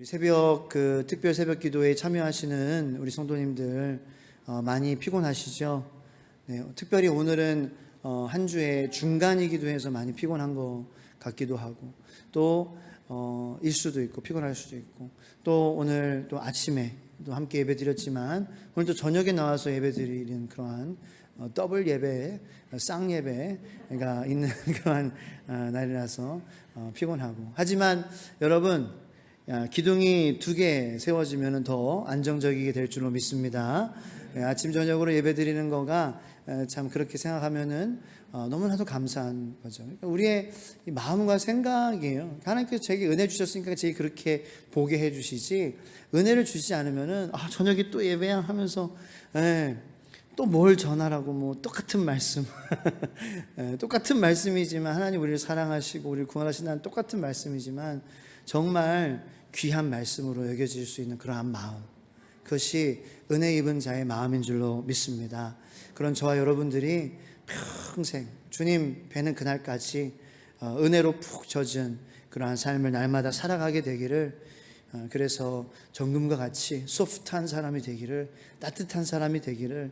새벽 특별 새벽 기도에 참여하시는 우리 성도님들 많이 피곤하시죠? 네, 특별히 오늘은 한 주의 중간이기도 해서 많이 피곤한 것 같기도 하고 또 일 수도 있고 피곤할 수도 있고 또 오늘 또 아침에 또 함께 예배 드렸지만 오늘 또 저녁에 나와서 예배 드리는 그러한 더블 예배, 쌍 예배가 있는 그러한 날이라서 피곤하고 하지만 여러분 기둥이 2개 세워지면 더 안정적이게 될 줄로 믿습니다. 아침 저녁으로 예배 드리는 거가 참 그렇게 생각하면은 너무나도 감사한 거죠. 그러니까 우리의 마음과 생각이에요. 하나님께서 제게 은혜 주셨으니까 제게 그렇게 보게 해주시지 은혜를 주시지 않으면은 저녁에 또 예배야 하면서 또 뭘 전하라고 뭐 똑같은 말씀 똑같은 말씀이지만 하나님 우리를 사랑하시고 우리를 구원하신다는 똑같은 말씀이지만 정말 귀한 말씀으로 여겨질 수 있는 그러한 마음, 그것이 은혜 입은 자의 마음인 줄로 믿습니다. 그런 저와 여러분들이 평생 주님 뵈는 그날까지 은혜로 푹 젖은 그러한 삶을 날마다 살아가게 되기를, 그래서 정금과 같이 소프트한 사람이 되기를, 따뜻한 사람이 되기를,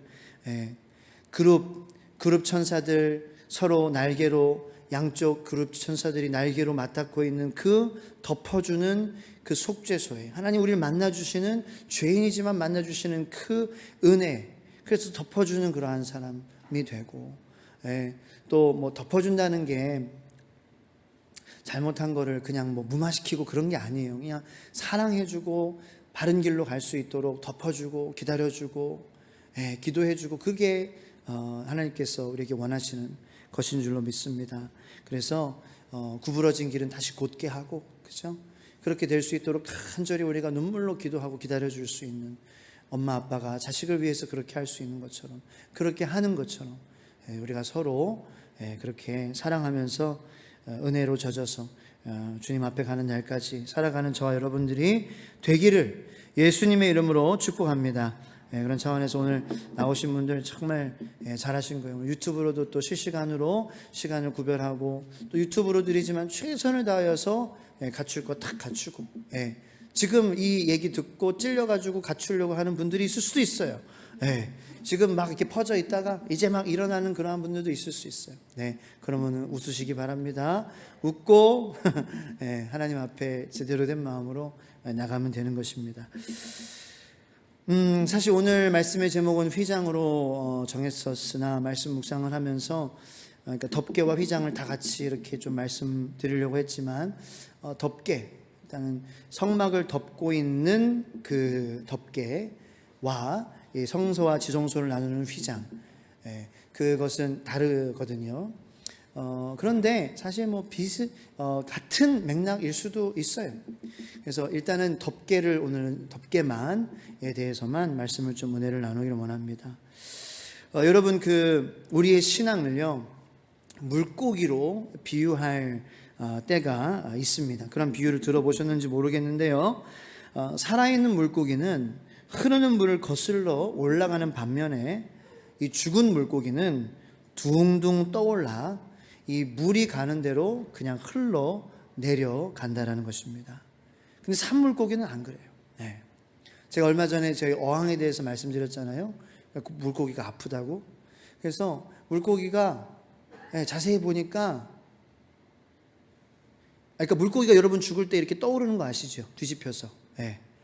그룹 천사들 서로 날개로, 양쪽 그룹 천사들이 날개로 맞닿고 있는 그 덮어주는 그 속죄소에 하나님 우리를 만나주시는, 죄인이지만 만나주시는 그 은혜, 그래서 덮어주는 그러한 사람이 되고, 또 뭐 덮어준다는 게 잘못한 거를 그냥 뭐 무마시키고 그런 게 아니에요. 그냥 사랑해주고 바른 길로 갈 수 있도록 덮어주고 기다려주고 기도해주고, 그게 하나님께서 우리에게 원하시는 것인 줄로 믿습니다. 그래서 구부러진 길은 다시 곧게 하고, 그렇죠? 그렇게 될 수 있도록 간절히 우리가 눈물로 기도하고 기다려줄 수 있는, 엄마 아빠가 자식을 위해서 그렇게 할 수 있는 것처럼, 그렇게 하는 것처럼 우리가 서로 그렇게 사랑하면서 은혜로 젖어서 주님 앞에 가는 날까지 살아가는 저와 여러분들이 되기를 예수님의 이름으로 축복합니다. 그런 차원에서 오늘 나오신 분들 정말 잘하신 거예요. 유튜브로도 또 실시간으로 시간을 구별하고, 또 유튜브로 드리지만 최선을 다하여서 갖출 거 딱 갖추고, 지금 이 얘기 듣고 찔려가지고 갖추려고 하는 분들이 있을 수도 있어요. 지금 막 이렇게 퍼져 있다가 이제 막 일어나는 그러한 분들도 있을 수 있어요. 그러면 웃으시기 바랍니다. 웃고 하나님 앞에 제대로 된 마음으로 나가면 되는 것입니다. 사실 오늘 말씀의 제목은 휘장으로 정했었으나 말씀 묵상을 하면서, 그러니까 덮개와 휘장을 다 같이 이렇게 좀 말씀드리려고 했지만, 덮개, 일단은 성막을 덮고 있는 그 덮개와 이 성소와 지성소를 나누는 휘장, 그것은 다르거든요. 그런데 사실 뭐 같은 맥락일 수도 있어요. 그래서 일단은 덮개를, 오늘은 덮개만에 대해서만 말씀을 좀 은혜를 나누기를 원합니다. 여러분 우리의 신앙을요 물고기로 비유할 때가 있습니다. 그런 비유를 들어보셨는지 모르겠는데요, 살아있는 물고기는 흐르는 물을 거슬러 올라가는 반면에 이 죽은 물고기는 둥둥 떠올라 이 물이 가는 대로 그냥 흘러 내려간다라는 것입니다. 근데 산물고기는 안 그래요. 제가 얼마 전에 저희 어항에 대해서 말씀드렸잖아요. 물고기가 아프다고. 그래서 물고기가 자세히 보니까, 그러니까 물고기가 여러분 죽을 때 이렇게 떠오르는 거 아시죠? 뒤집혀서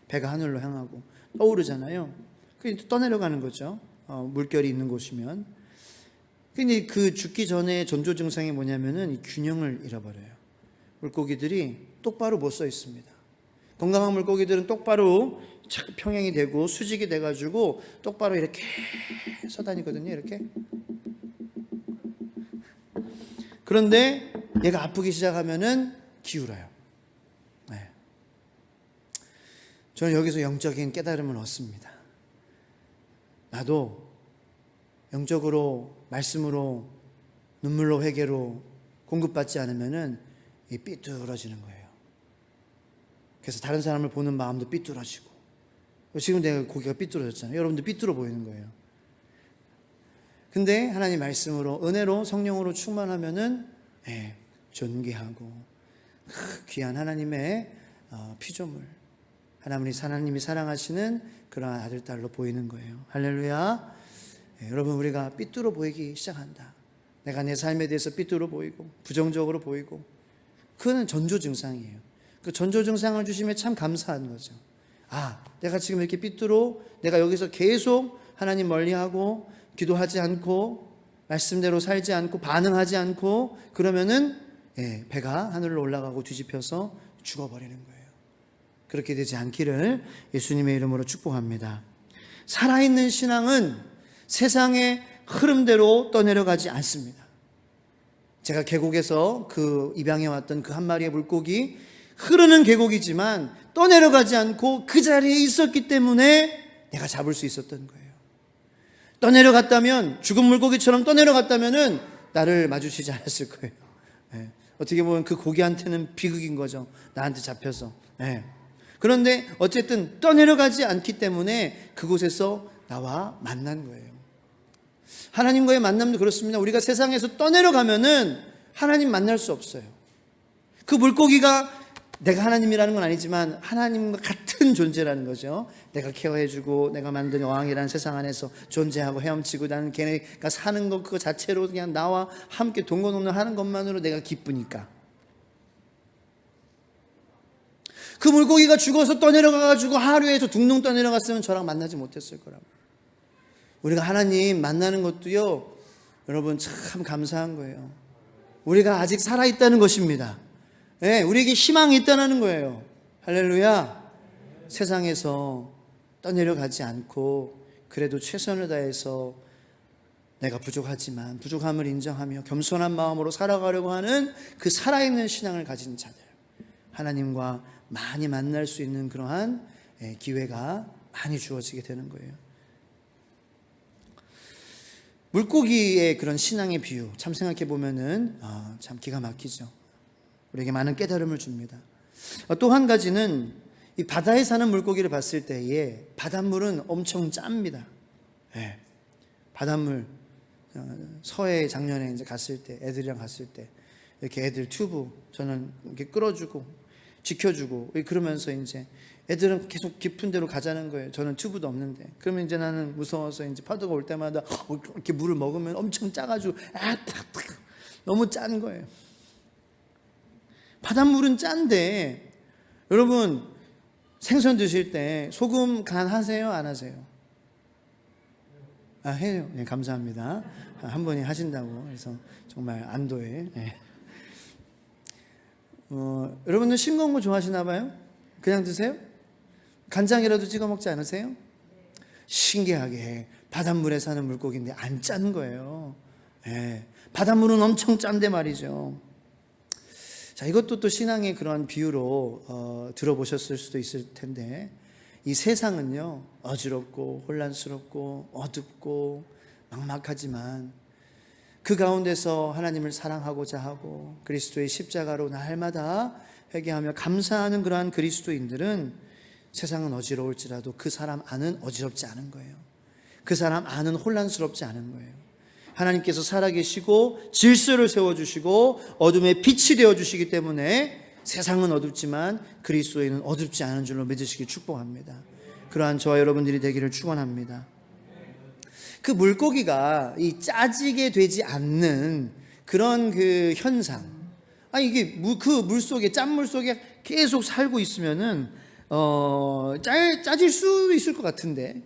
배가 하늘로 향하고 떠오르잖아요. 그게 떠내려가는 거죠. 물결이 있는 곳이면. 근데 그 죽기 전에 전조 증상이 뭐냐면은 이 균형을 잃어버려요. 물고기들이 똑바로 못 서 있습니다. 건강한 물고기들은 똑바로 평행이 되고 수직이 돼가지고 똑바로 이렇게 서 다니거든요. 이렇게. 그런데 얘가 아프기 시작하면은 기울어요. 저는 여기서 영적인 깨달음을 얻습니다. 나도 영적으로, 말씀으로, 눈물로, 회개로 공급받지 않으면은 이 삐뚤어지는 거예요. 그래서 다른 사람을 보는 마음도 삐뚤어지고, 지금 내가 고개가 삐뚤어졌잖아요. 여러분도 삐뚤어 보이는 거예요. 근데 하나님 말씀으로, 은혜로, 성령으로 충만하면은 존귀하고 귀한 하나님의 피조물, 하나님이 사랑하시는 그러한 아들, 딸로 보이는 거예요. 할렐루야. 여러분, 우리가 삐뚤어 보이기 시작한다. 내가 내 삶에 대해서 삐뚤어 보이고 부정적으로 보이고, 그거는 전조 증상이에요. 그 전조 증상을 주시면 참 감사한 거죠. 내가 지금 이렇게 삐뚤어, 내가 여기서 계속 하나님 멀리하고 기도하지 않고 말씀대로 살지 않고 반응하지 않고 그러면은 배가 하늘로 올라가고 뒤집혀서 죽어버리는 거예요. 그렇게 되지 않기를 예수님의 이름으로 축복합니다. 살아있는 신앙은 세상의 흐름대로 떠내려가지 않습니다. 제가 계곡에서 그 입양해 왔던 그 한 마리의 물고기, 흐르는 계곡이지만 떠내려가지 않고 그 자리에 있었기 때문에 내가 잡을 수 있었던 거예요. 떠내려갔다면, 죽은 물고기처럼 떠내려갔다면은 나를 마주치지 않았을 거예요. 어떻게 보면 그 고기한테는 비극인 거죠. 나한테 잡혀서. 그런데 어쨌든 떠내려가지 않기 때문에 그곳에서 나와 만난 거예요. 하나님과의 만남도 그렇습니다. 우리가 세상에서 떠내려가면은 하나님 만날 수 없어요. 그 물고기가 내가 하나님이라는 건 아니지만 하나님과 같은 존재라는 거죠. 내가 케어해주고 내가 만든 여왕이라는 세상 안에서 존재하고 헤엄치고, 나는 걔네가 사는 것 그거 자체로 그냥 나와 함께 동거동거 하는 것만으로 내가 기쁘니까. 그 물고기가 죽어서 떠내려가가지고 하루에서 둥둥 떠내려갔으면 저랑 만나지 못했을 거라고. 우리가 하나님 만나는 것도요, 여러분 참 감사한 거예요. 우리가 아직 살아있다는 것입니다. 우리에게 희망이 있다는 거예요. 할렐루야. 세상에서 떠내려가지 않고 그래도 최선을 다해서 내가 부족하지만 부족함을 인정하며 겸손한 마음으로 살아가려고 하는 그 살아있는 신앙을 가진 자들, 하나님과 많이 만날 수 있는 그러한 기회가 많이 주어지게 되는 거예요. 물고기의 그런 신앙의 비유 참 생각해 보면은 참 기가 막히죠. 우리에게 많은 깨달음을 줍니다. 또 한 가지는 이 바다에 사는 물고기를 봤을 때에 바닷물은 엄청 짭니다. 바닷물, 서해 작년에 이제 갔을 때, 애들이랑 갔을 때 이렇게 애들 튜브 저는 이렇게 끌어주고 지켜주고 그러면서 이제 애들은 계속 깊은 데로 가자는 거예요. 저는 튜브도 없는데. 그러면 이제 나는 무서워서 이제 파도가 올 때마다 이렇게 물을 먹으면 엄청 짜가지고 너무 짠 거예요. 바닷물은 짠데, 여러분 생선 드실 때 소금 간 하세요? 안 하세요? 해요. 감사합니다. 한 분이 하신다고 해서 정말 안도해. 여러분들 싱거운 거 좋아하시나 봐요? 그냥 드세요? 간장이라도 찍어 먹지 않으세요? 신기하게 바닷물에 사는 물고기인데 안 짠 거예요. 바닷물은 엄청 짠데 말이죠. 자, 이것도 또 신앙의 그러한 비유로 들어보셨을 수도 있을 텐데, 이 세상은요 어지럽고 혼란스럽고 어둡고 막막하지만 그 가운데서 하나님을 사랑하고자 하고 그리스도의 십자가로 날마다 회개하며 감사하는 그러한 그리스도인들은 세상은 어지러울지라도 그 사람 안은 어지럽지 않은 거예요. 그 사람 안은 혼란스럽지 않은 거예요. 하나님께서 살아계시고 질서를 세워주시고 어둠의 빛이 되어주시기 때문에 세상은 어둡지만 그리스도인은 어둡지 않은 줄로 믿으시기 축복합니다. 그러한 저와 여러분들이 되기를 축원합니다. 그 물고기가 이 짜지게 되지 않는 그런 그 현상, 이게 그 물속에, 짠물 속에 계속 살고 있으면은 짜질 수 있을 것 같은데,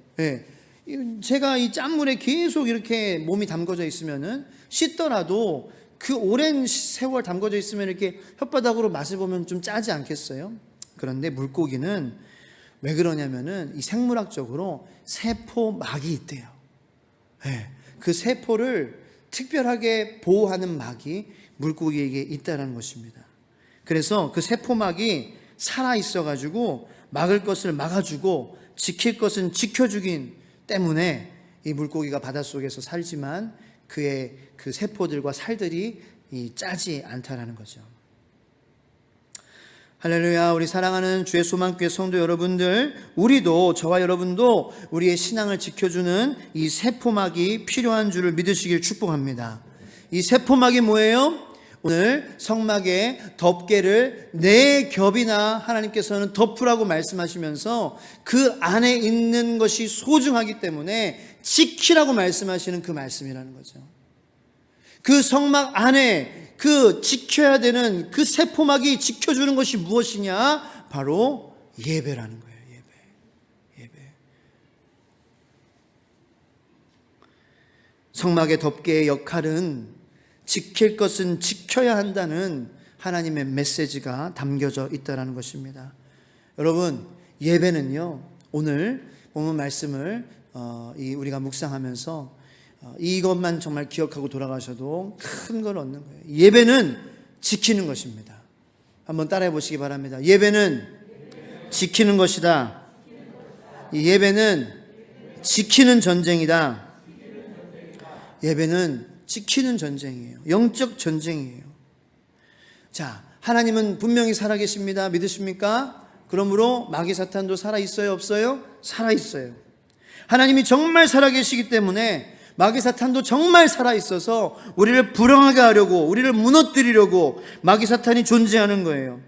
제가 이 짠물에 계속 이렇게 몸이 담궈져 있으면은 씻더라도 그 오랜 세월 담궈져 있으면 이렇게 혓바닥으로 맛을 보면 좀 짜지 않겠어요? 그런데 물고기는 왜 그러냐면은 이 생물학적으로 세포막이 있대요. 그 세포를 특별하게 보호하는 막이 물고기에게 있다는 것입니다. 그래서 그 세포막이 살아 있어 가지고 막을 것을 막아주고 지킬 것은 지켜주긴 때문에 이 물고기가 바닷속에서 살지만 그의 그 세포들과 살들이 짜지 않다라는 거죠. 할렐루야. 우리 사랑하는 주의 소망교회 성도 여러분들, 우리도, 저와 여러분도 우리의 신앙을 지켜주는 이 세포막이 필요한 줄을 믿으시길 축복합니다. 이 세포막이 뭐예요? 오늘 성막의 덮개를 4겹이나 하나님께서는 덮으라고 말씀하시면서 그 안에 있는 것이 소중하기 때문에 지키라고 말씀하시는 그 말씀이라는 거죠. 그 성막 안에 그 지켜야 되는 그 세포막이 지켜주는 것이 무엇이냐? 바로 예배라는 거예요. 예배. 성막의 덮개의 역할은 지킬 것은 지켜야 한다는 하나님의 메시지가 담겨져 있다는 것입니다. 여러분, 예배는요, 오늘 본문 말씀을 우리가 묵상하면서 이것만 정말 기억하고 돌아가셔도 큰 걸 얻는 거예요. 예배는 지키는 것입니다. 한번 따라해 보시기 바랍니다. 예배는 지키는 것이다. 예배는 지키는 전쟁이다. 예배는 지키는 전쟁이에요. 영적 전쟁이에요. 자, 하나님은 분명히 살아계십니다. 믿으십니까? 그러므로 마귀 사탄도 살아있어요? 없어요? 살아있어요. 하나님이 정말 살아계시기 때문에 마귀 사탄도 정말 살아있어서 우리를 불행하게 하려고, 우리를 무너뜨리려고 마귀 사탄이 존재하는 거예요.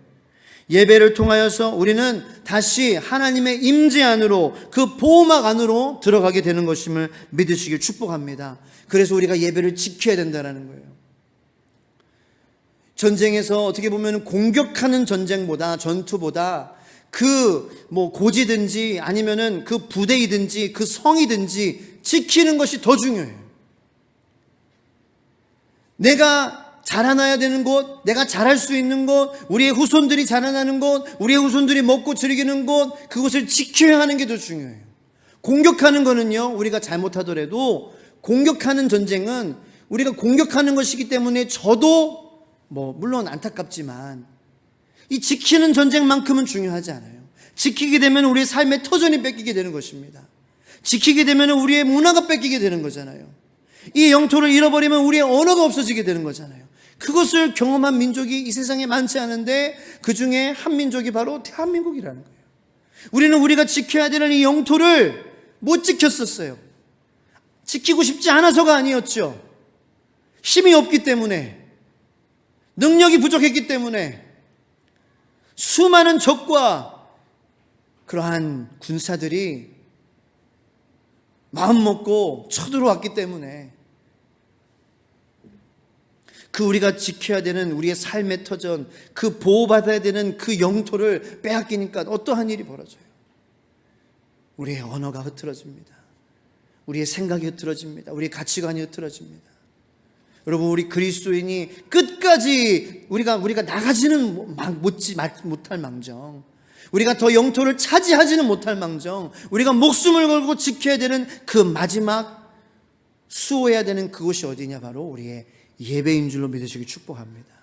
예배를 통하여서 우리는 다시 하나님의 임재 안으로, 그 보호막 안으로 들어가게 되는 것임을 믿으시길 축복합니다. 그래서 우리가 예배를 지켜야 된다는 거예요. 전쟁에서 어떻게 보면 공격하는 전쟁보다, 전투보다 고지든지 아니면은 그 부대이든지 그 성이든지 지키는 것이 더 중요해요. 내가 자라나야 되는 곳, 내가 자랄 수 있는 곳, 우리의 후손들이 자라나는 곳, 우리의 후손들이 먹고 즐기는 곳, 그것을 지켜야 하는 게 더 중요해요. 공격하는 거는요, 우리가 잘못하더라도 공격하는 전쟁은 우리가 공격하는 것이기 때문에 저도 물론 안타깝지만 이 지키는 전쟁만큼은 중요하지 않아요. 지키게 되면 우리의 삶의 터전이 뺏기게 되는 것입니다. 지키게 되면 우리의 문화가 뺏기게 되는 거잖아요. 이 영토를 잃어버리면 우리의 언어가 없어지게 되는 거잖아요. 그것을 경험한 민족이 이 세상에 많지 않은데 그 중에 한 민족이 바로 대한민국이라는 거예요. 우리는 우리가 지켜야 되는 이 영토를 못 지켰었어요. 지키고 싶지 않아서가 아니었죠. 힘이 없기 때문에, 능력이 부족했기 때문에, 수많은 적과 그러한 군사들이 마음먹고 쳐들어왔기 때문에 그 우리가 지켜야 되는 우리의 삶의 터전, 그 보호받아야 되는 그 영토를 빼앗기니까 어떠한 일이 벌어져요. 우리의 언어가 흐트러집니다. 우리의 생각이 흐트러집니다. 우리의 가치관이 흐트러집니다. 여러분, 우리 그리스도인이 끝까지 우리가 나가지는 못할 망정, 우리가 더 영토를 차지하지는 못할 망정, 우리가 목숨을 걸고 지켜야 되는 그 마지막 수호해야 되는 그곳이 어디냐? 바로 우리의 예배인 줄로 믿으시기 축복합니다.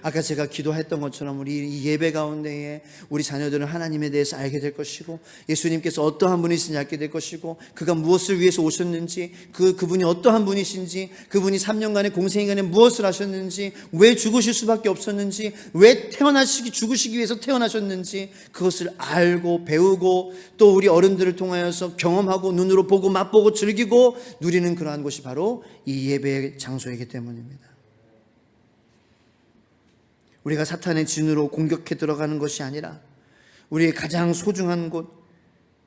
아까 제가 기도했던 것처럼 우리 이 예배 가운데에 우리 자녀들은 하나님에 대해서 알게 될 것이고, 예수님께서 어떠한 분이신지 알게 될 것이고, 그가 무엇을 위해서 오셨는지, 그분이 어떠한 분이신지, 그분이 3년간의 공생애간에 무엇을 하셨는지, 왜 죽으실 수밖에 없었는지, 왜 죽으시기 위해서 태어나셨는지, 그것을 알고 배우고 또 우리 어른들을 통하여서 경험하고 눈으로 보고 맛보고 즐기고 누리는 그러한 곳이 바로 이 예배의 장소이기 때문입니다. 우리가 사탄의 진으로 공격해 들어가는 것이 아니라 우리의 가장 소중한 곳,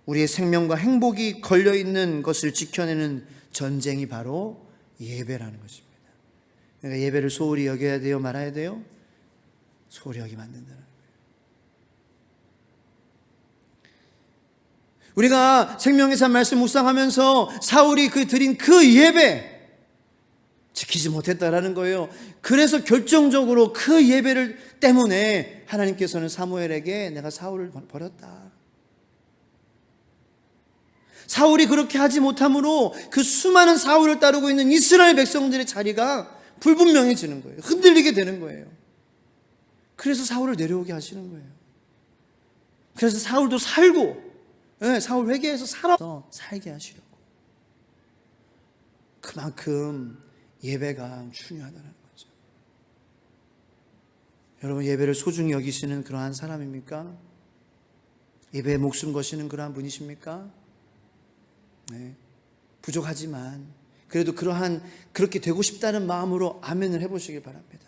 우리의 생명과 행복이 걸려있는 것을 지켜내는 전쟁이 바로 예배라는 것입니다. 그러니까 예배를 소홀히 여겨야 돼요? 말아야 돼요? 소홀히 여기면 안 된다는 거예요. 우리가 생명의 산 말씀 묵상하면서 사울이 드린 그 예배 지키지 못했다라는 거예요. 그래서 결정적으로 그 예배를 때문에 하나님께서는 사무엘에게 내가 사울을 버렸다. 사울이 그렇게 하지 못함으로 그 수많은 사울을 따르고 있는 이스라엘 백성들의 자리가 불분명해지는 거예요. 흔들리게 되는 거예요. 그래서 사울을 내려오게 하시는 거예요. 그래서 사울도 살고, 사울 회개해서 살아서 살게 하시려고. 그만큼 예배가 중요하다는 거죠. 여러분, 예배를 소중히 여기시는 그러한 사람입니까? 예배에 목숨 거시는 그러한 분이십니까? 네. 부족하지만 그래도 그렇게 되고 싶다는 마음으로 아멘을 해보시기 바랍니다.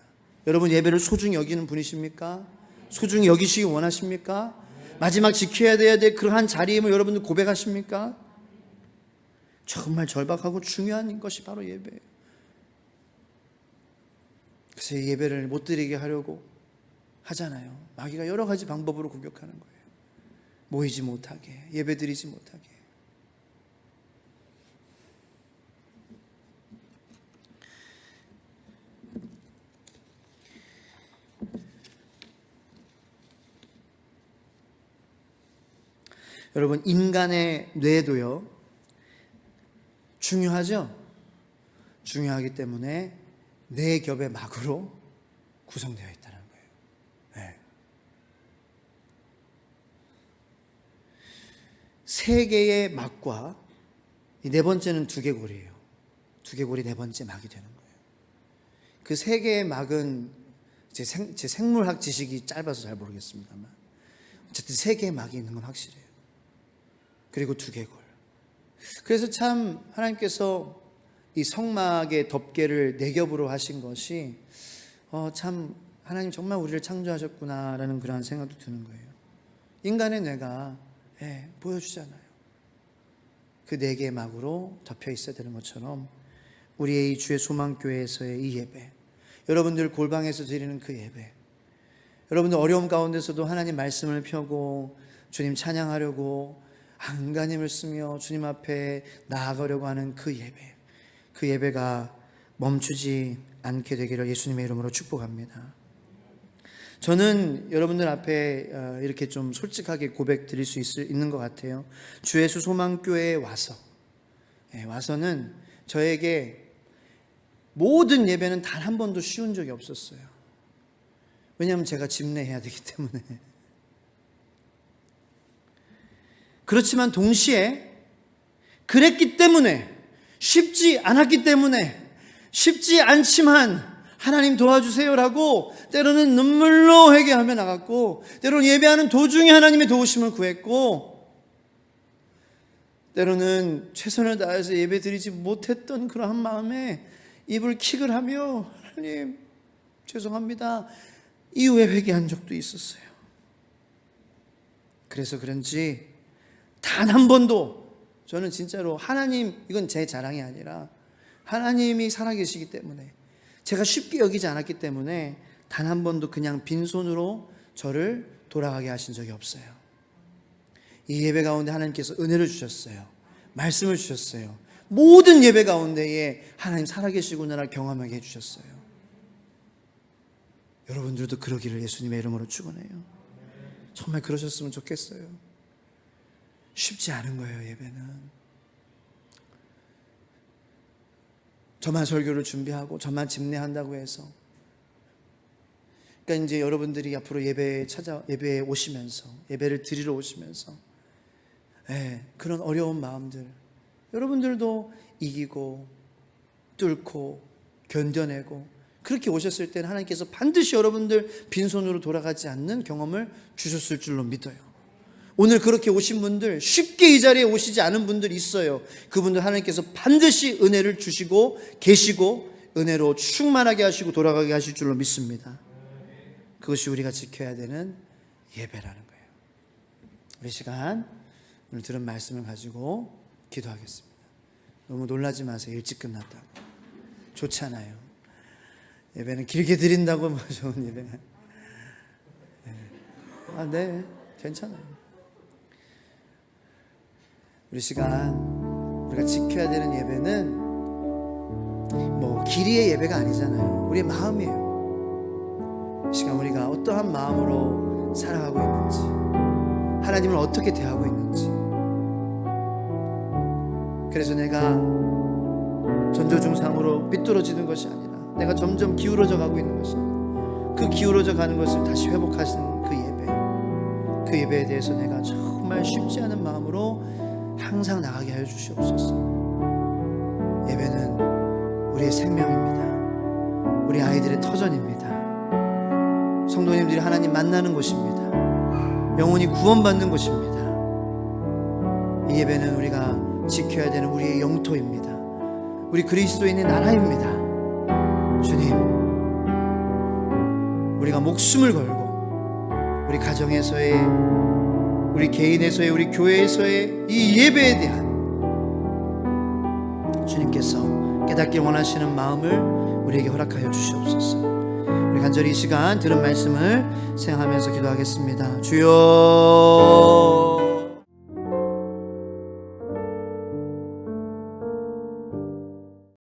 여러분 예배를 소중히 여기는 분이십니까? 소중히 여기시기 원하십니까? 마지막 지켜야 될 그러한 자리임을 여러분들 고백하십니까? 정말 절박하고 중요한 것이 바로 예배예요. 그래서 예배를 못 드리게 하려고 하잖아요. 마귀가 여러 가지 방법으로 공격하는 거예요. 모이지 못하게, 예배 드리지 못하게. 여러분, 인간의 뇌도요, 중요하죠? 중요하기 때문에 네 겹의 막으로 구성되어 있다는 거예요. 네. 세 개의 막과 이 네 번째는 두개골이에요. 두개골이 네 번째 막이 되는 거예요. 그 세 개의 막은 제 생물학 지식이 짧아서 잘 모르겠습니다만 어쨌든 세 개의 막이 있는 건 확실해요. 그리고 두개골. 그래서 참 하나님께서 이 성막의 덮개를 네 겹으로 하신 것이 참 하나님 정말 우리를 창조하셨구나라는 그런 생각도 드는 거예요. 인간의 뇌가 보여주잖아요. 그 네 개의 막으로 덮여 있어야 되는 것처럼 우리의 이 주의 소망교회에서의 이 예배, 여러분들 골방에서 드리는 그 예배, 여러분들 어려움 가운데서도 하나님 말씀을 펴고 주님 찬양하려고 안간힘을 쓰며 주님 앞에 나아가려고 하는 그 예배, 그 예배가 멈추지 않게 되기를 예수님의 이름으로 축복합니다. 저는 여러분들 앞에 이렇게 좀 솔직하게 고백 드릴 수 있는 것 같아요. 주 예수 소망교회에 와서는 저에게 모든 예배는 단 한 번도 쉬운 적이 없었어요. 왜냐하면 제가 집례해야 되기 때문에. 그렇지만 동시에 그랬기 때문에, 쉽지 않았기 때문에, 쉽지 않지만 하나님 도와주세요라고 때로는 눈물로 회개하며 나갔고, 때로는 예배하는 도중에 하나님의 도우심을 구했고, 때로는 최선을 다해서 예배 드리지 못했던 그러한 마음에 입을 킥을 하며 하나님 죄송합니다 이후에 회개한 적도 있었어요. 그래서 그런지 단 한 번도 저는 진짜로 하나님, 이건 제 자랑이 아니라 하나님이 살아계시기 때문에, 제가 쉽게 여기지 않았기 때문에 단 한 번도 그냥 빈손으로 저를 돌아가게 하신 적이 없어요. 이 예배 가운데 하나님께서 은혜를 주셨어요. 말씀을 주셨어요. 모든 예배 가운데에 하나님 살아계시구나를 경험하게 해주셨어요. 여러분들도 그러기를 예수님의 이름으로 축원해요. 정말 그러셨으면 좋겠어요. 쉽지 않은 거예요, 예배는. 저만 설교를 준비하고 저만 집례한다고 해서, 그러니까 이제 여러분들이 앞으로 예배에 오시면서, 예배를 드리러 오시면서 그런 어려운 마음들 여러분들도 이기고 뚫고 견뎌내고 그렇게 오셨을 때는 하나님께서 반드시 여러분들 빈손으로 돌아가지 않는 경험을 주셨을 줄로 믿어요. 오늘 그렇게 오신 분들, 쉽게 이 자리에 오시지 않은 분들이 있어요. 그분들 하나님께서 반드시 은혜를 주시고 계시고 은혜로 충만하게 하시고 돌아가게 하실 줄로 믿습니다. 그것이 우리가 지켜야 되는 예배라는 거예요. 우리 시간 오늘 들은 말씀을 가지고 기도하겠습니다. 너무 놀라지 마세요. 일찍 끝났다고. 좋잖아요. 예배는 길게 드린다고 뭐 좋은 예배. 네, 괜찮아요. 우리 시간 우리가 지켜야 되는 예배는 뭐 길이의 예배가 아니잖아요. 우리의 마음이에요. 이 시간 우리가 어떠한 마음으로 살아가고 있는지, 하나님을 어떻게 대하고 있는지. 그래서 내가 전조중상으로 삐뚤어지는 것이 아니라 내가 점점 기울어져 가고 있는 것이 아니라 그 기울어져 가는 것을 다시 회복하시는 그 예배에 대해서 내가 정말 쉽지 않은 마음으로 항상 나가게 하여 주시옵소서. 예배는 우리의 생명입니다. 우리 아이들의 터전입니다. 성도님들이 하나님 만나는 곳입니다. 영혼이 구원받는 곳입니다. 이 예배는 우리가 지켜야 되는 우리의 영토입니다. 우리 그리스도인의 나라입니다. 주님, 우리가 목숨을 걸고 우리 가정에서의, 우리 개인에서의, 우리 교회에서의 이 예배에 대한 주님께서 깨닫길 원하시는 마음을 우리에게 허락하여 주시옵소서. 우리 간절히 이 시간 들은 말씀을 생각하면서 기도하겠습니다. 주여